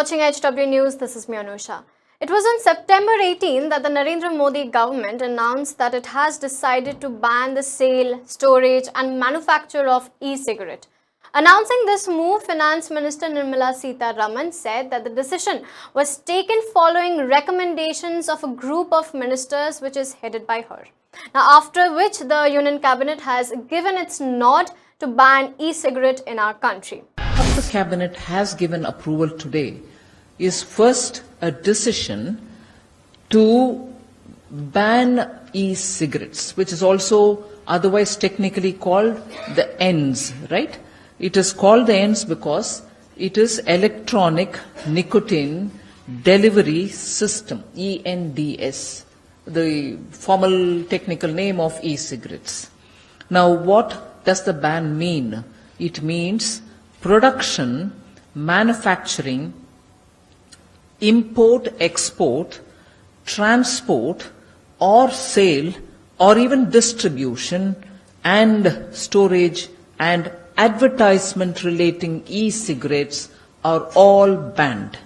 watching HW News. This is me, Anusha. It was on September 18 that the Narendra Modi government announced that it has decided to ban the sale, storage and manufacture of e-cigarette. Announcing this move, Finance Minister Nirmala Sitharaman said that the decision was taken following recommendations of a group of ministers which is headed by her. Now, after which the Union Cabinet has given its nod to ban e-cigarette in our country. What the Cabinet has given approval today is first a decision to ban e-cigarettes, which is also otherwise technically called the ENDS, right? It is called the ENDS because it is Electronic Nicotine Delivery System, ENDS, the formal technical name of e-cigarettes. Now, what does the ban mean? It means production, manufacturing, import, export, transport or sale or even distribution and storage and advertisement relating e-cigarettes are all banned.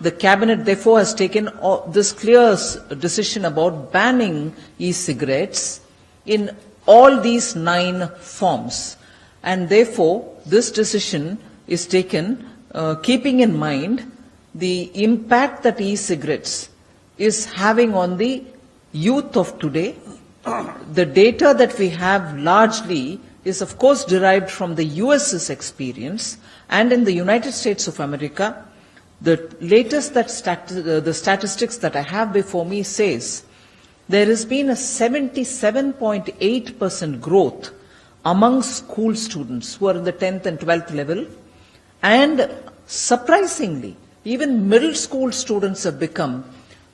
The Cabinet therefore has taken this clear decision about banning e-cigarettes in all these 9 forms. And therefore, this decision is taken keeping in mind the impact that e-cigarettes is having on the youth of today. The data that we have largely is of course derived from the US's experience, and in the United States of America, the latest the statistics that I have before me says there has been a 77.8% growth among school students who are in the 10th and 12th level, and surprisingly, even middle school students have become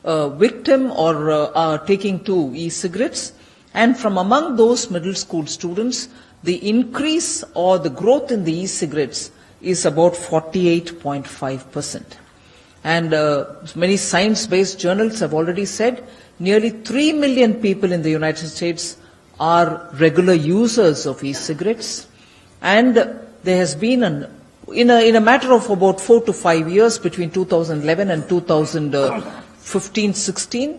a victim or are taking to e-cigarettes, and from among those middle school students, the increase or the growth in the e-cigarettes is about 48.5%. And many science-based journals have already said nearly 3 million people in the United States are regular users of e-cigarettes, and there has been in a matter of about 4 to 5 years between 2011 and 2015-16,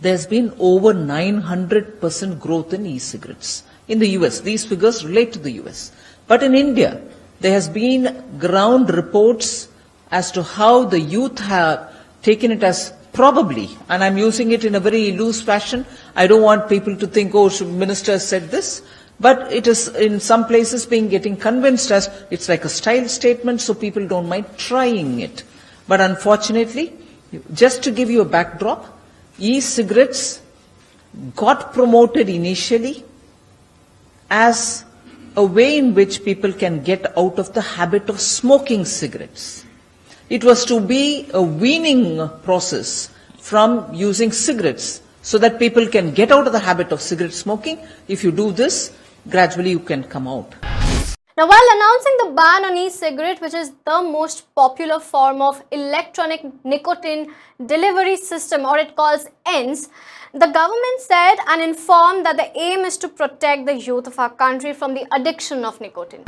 there's been over 900% growth in e-cigarettes in the US. These figures relate to the US. But in India, there has been ground reports as to how the youth have taken it as probably, and I'm using it in a very loose fashion. I don't want people to think, oh, minister said this, but it is in some places getting convinced as it's like a style statement, so people don't mind trying it. But unfortunately, just to give you a backdrop, e-cigarettes got promoted initially as a way in which people can get out of the habit of smoking cigarettes. It was to be a weaning process from using cigarettes so that people can get out of the habit of cigarette smoking. If you do this, gradually you can come out. Now, while announcing the ban on e-cigarette, which is the most popular form of electronic nicotine delivery system, or it calls ENDS, the government said and informed that the aim is to protect the youth of our country from the addiction of nicotine.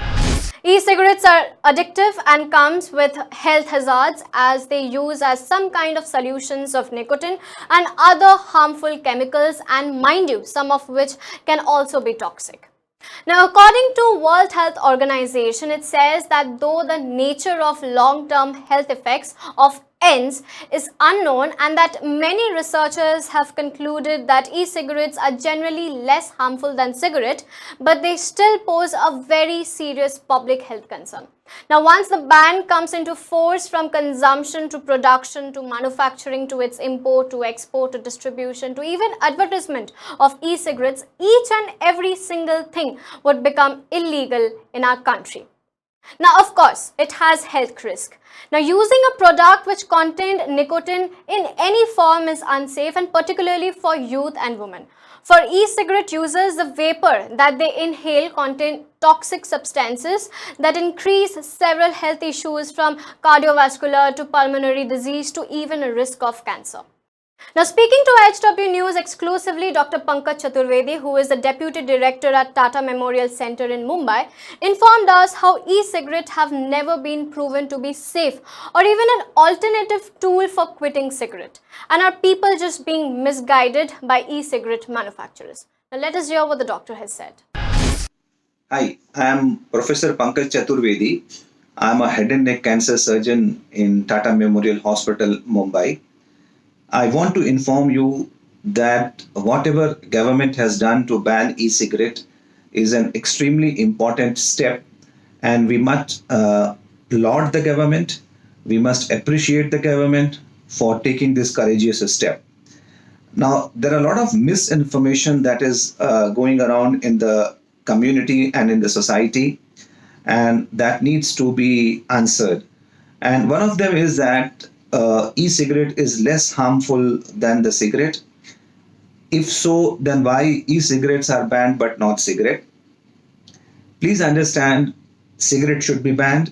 E-cigarettes are addictive and comes with health hazards as they use as some kind of solutions of nicotine and other harmful chemicals, and mind you, some of which can also be toxic. Now, according to World Health Organization, it says that though the nature of long-term health effects of ENDS is unknown, and that many researchers have concluded that e-cigarettes are generally less harmful than cigarette, but they still pose a very serious public health concern. Now, once the ban comes into force, from consumption to production to manufacturing to its import to export to distribution to even advertisement of e-cigarettes, each and every single thing would become illegal in our country. Now, of course, it has health risk. Now, using a product which contained nicotine in any form is unsafe, and particularly for youth and women. For e-cigarette users, the vapor that they inhale contain toxic substances that increase several health issues from cardiovascular to pulmonary disease to even a risk of cancer. Now, speaking to HW News exclusively, Dr. Pankaj Chaturvedi, who is the Deputy Director at Tata Memorial Center in Mumbai, informed us how e-cigarettes have never been proven to be safe or even an alternative tool for quitting cigarette, and are people just being misguided by e-cigarette manufacturers. Now, let us hear what the doctor has said. Hi, I am Professor Pankaj Chaturvedi. I am a head and neck cancer surgeon in Tata Memorial Hospital, Mumbai. I want to inform you that whatever government has done to ban e-cigarette is an extremely important step, and we must laud the government. We must appreciate the government for taking this courageous step. Now, there are a lot of misinformation that is going around in the community and in the society, and that needs to be answered. And one of them is that e-cigarette is less harmful than the cigarette. If so, then why e-cigarettes are banned but not cigarette? Please understand, cigarette should be banned.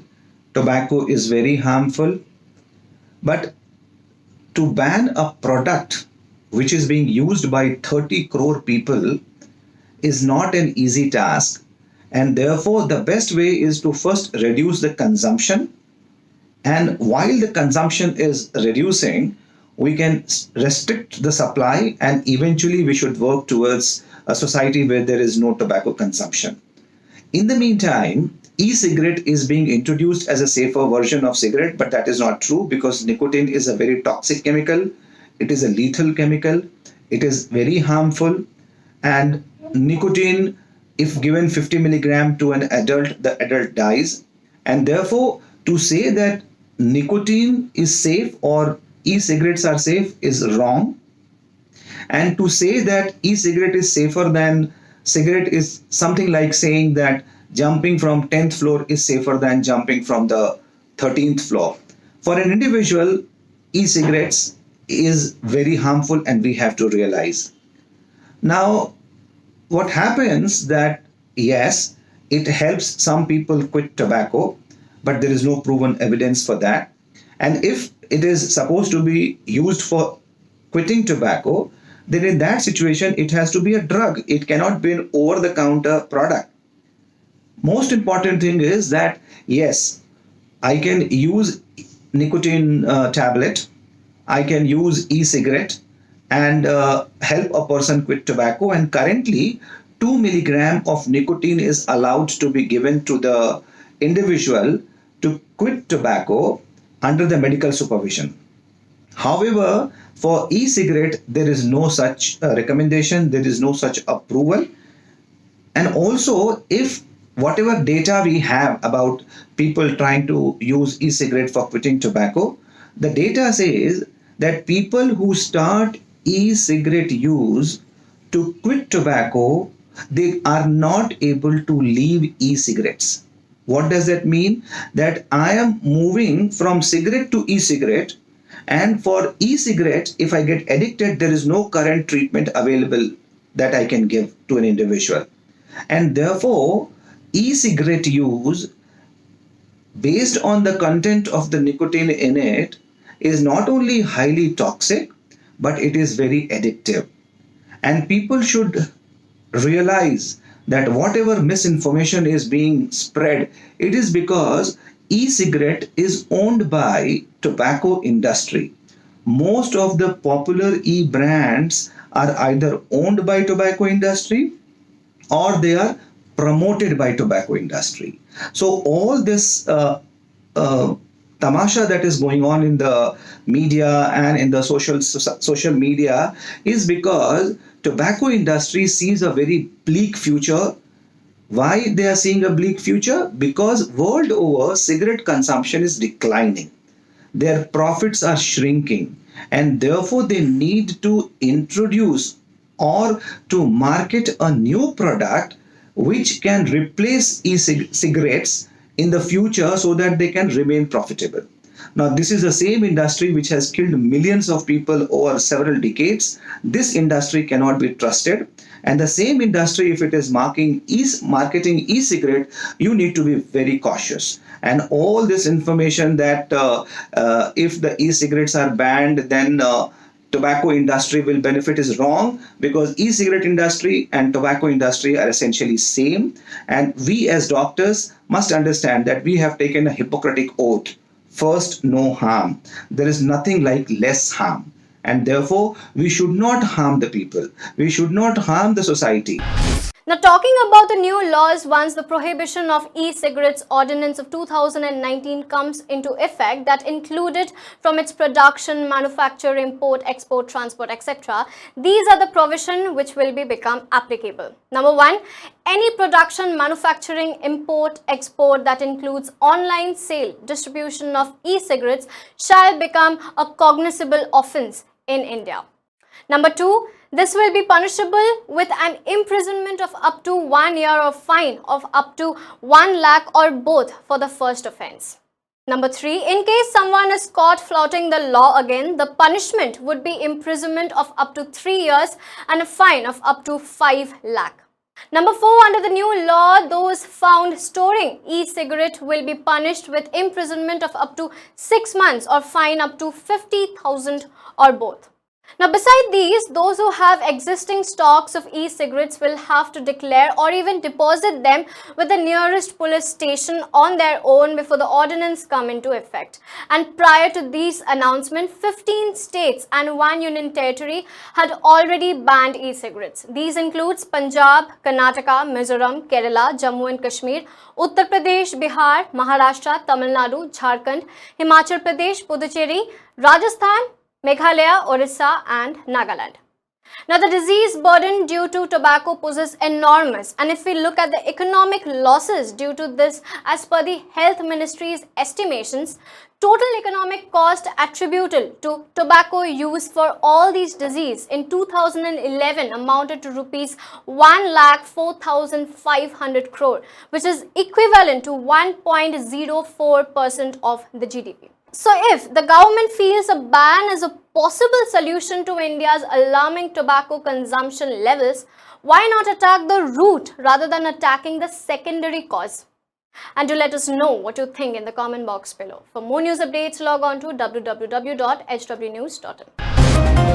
Tobacco is very harmful. But to ban a product which is being used by 30 crore people is not an easy task. And therefore, the best way is to first reduce the consumption. And while the consumption is reducing, we can restrict the supply, and eventually we should work towards a society where there is no tobacco consumption. In the meantime, e-cigarette is being introduced as a safer version of cigarette, but that is not true because nicotine is a very toxic chemical. It is a lethal chemical. It is very harmful. And nicotine, if given 50 milligram to an adult, the adult dies. And therefore, to say that nicotine is safe or e-cigarettes are safe is wrong. And to say that e-cigarette is safer than cigarette is something like saying that jumping from 10th floor is safer than jumping from the 13th floor. For an individual, e-cigarettes is very harmful, and we have to realize. Now, what happens that, yes, it helps some people quit tobacco, but there is no proven evidence for that. And if it is supposed to be used for quitting tobacco, then in that situation, it has to be a drug. It cannot be an over-the-counter product. Most important thing is that, yes, I can use nicotine tablet, I can use e-cigarette and help a person quit tobacco. And currently, 2 milligram of nicotine is allowed to be given to the individual to quit tobacco under the medical supervision. However, for e-cigarette, there is no such recommendation, there is no such approval. And also, if whatever data we have about people trying to use e-cigarette for quitting tobacco, the data says that people who start e-cigarette use to quit tobacco, they are not able to leave e-cigarettes. What does that mean? That I am moving from cigarette to e-cigarette, and for e-cigarette, if I get addicted, there is no current treatment available that I can give to an individual. And therefore, e-cigarette use based on the content of the nicotine in it is not only highly toxic, but it is very addictive. And people should realize that whatever misinformation is being spread, it is because e-cigarette is owned by tobacco industry. Most of the popular e-brands are either owned by tobacco industry or they are promoted by tobacco industry. So all this tamasha that is going on in the media and in the social media is because tobacco industry sees a very bleak future. Why they are seeing a bleak future? Because world over, cigarette consumption is declining. Their profits are shrinking, and therefore they need to introduce or to market a new product which can replace e-cigarettes in the future so that they can remain profitable. Now, this is the same industry which has killed millions of people over several decades. This industry cannot be trusted. And the same industry, if it is marketing e-cigarette, you need to be very cautious. And all this information that if the e-cigarettes are banned, then tobacco industry will benefit is wrong, because e-cigarette industry and tobacco industry are essentially same, and we as doctors must understand that we have taken a Hippocratic oath. First, no harm. There is nothing like less harm, and therefore we should not harm the people. We should not harm the society. Now, talking about the new laws once the Prohibition of E-Cigarettes Ordinance of 2019 comes into effect, that included from its production, manufacture, import, export, transport, etc. These are the provisions which will become applicable. Number 1, any production, manufacturing, import, export that includes online sale, distribution of e-cigarettes shall become a cognizable offence in India. Number 2, this will be punishable with an imprisonment of up to 1 year or fine of up to 1 lakh or both for the first offence. Number 3, in case someone is caught flouting the law again, the punishment would be imprisonment of up to 3 years and a fine of up to 5 lakh. Number 4, under the new law, those found storing e-cigarette will be punished with imprisonment of up to 6 months or fine up to 50,000 or both. Now, beside these, those who have existing stocks of e-cigarettes will have to declare or even deposit them with the nearest police station on their own before the ordinance come into effect. And prior to these announcements, 15 states and 1 union territory had already banned e-cigarettes. These includes Punjab, Karnataka, Mizoram, Kerala, Jammu and Kashmir, Uttar Pradesh, Bihar, Maharashtra, Tamil Nadu, Jharkhand, Himachal Pradesh, Puducherry, Rajasthan, Meghalaya, Orissa and Nagaland. Now, the disease burden due to tobacco poses enormous, and if we look at the economic losses due to this, as per the Health Ministry's estimations, total economic cost attributable to tobacco use for all these diseases in 2011 amounted to rupees 1,04,500 crore, which is equivalent to 1.04% of the GDP. So, if the government feels a ban is a possible solution to India's alarming tobacco consumption levels, why not attack the root rather than attacking the secondary cause? And do let us know what you think in the comment box below. For more news updates, log on to www.hwnews.in.